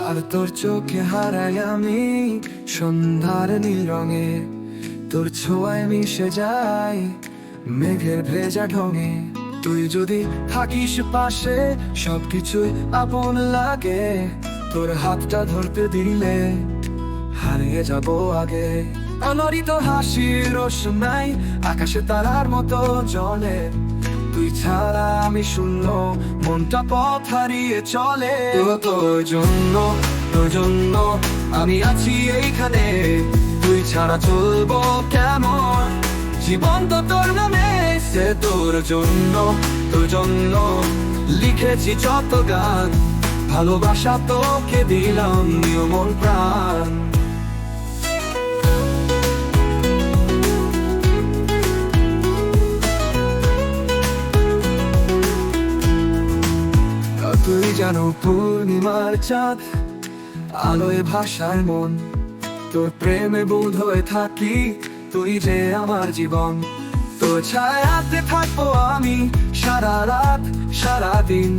আর তোর চোখে হারাই আমি সন্ধ্যার নীল রঙে, তোর ছোঁয়ায় মিশে যায় মেঘের ভেজা ঢঙে। তুই যদি থাকিস পাশে সবকিছুই আপন লাগে, তোর হাতটা ধরতে দিলে হারিয়ে যাব আগে। আমারই তো হাসির রোশনাই আকাশে তারার মতো জ্বলে, তুই ছাড়া আমি শূন্য, মনটা পথ হারিয়ে চলে। তোর জন্য, তোর জন্য আমি আছি এইখানে, তুই ছাড়া চলবো কেমন, জীবন তো তোর নামে। সে তোর জন্য, তোর জন্য লিখেছি যত গান, ভালোবাসা তোকে দিলাম নিয়মন প্রাণ। তুই জানো পূর্ণিমার চাঁদ, আলোয় ভাষায় মন, তোর প্রেমে বোধ হয়ে থাকি, তুই যে আমার জীবন। তোর ছায়াতে থাকবো আমি সারা রাত সারা দিন,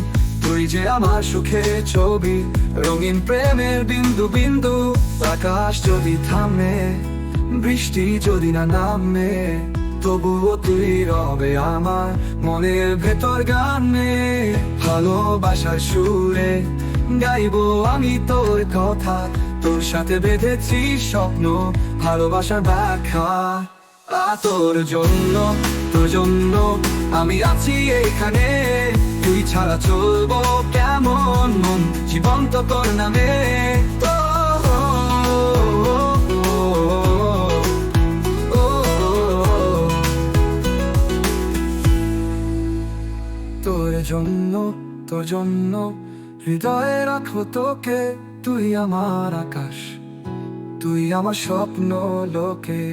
তুই যে আমার সুখের ছবি, রঙিন প্রেমের বিন্দু বিন্দু। আকাশ যদি থামে, বৃষ্টি যদি না নামে, তবুও তুই রবে আমার মনের ভেতর গানে। ভালোবাসার সুরে গাইবো আমি তোর কথা, তোর সাথে বেঁধেছি স্বপ্ন, ভালোবাসার ব্যাখ্যা। তোর জন্য, তোর জন্য আমি আছি এইখানে, তুই ছাড়া চলবো কেমন, মন জীবন তো তোর নামে। তোর জন্য, তোর জন্য হৃদয়ে রাখো তোকে, তুই আমার আকাশ, তুই আমার স্বপ্ন লোকে।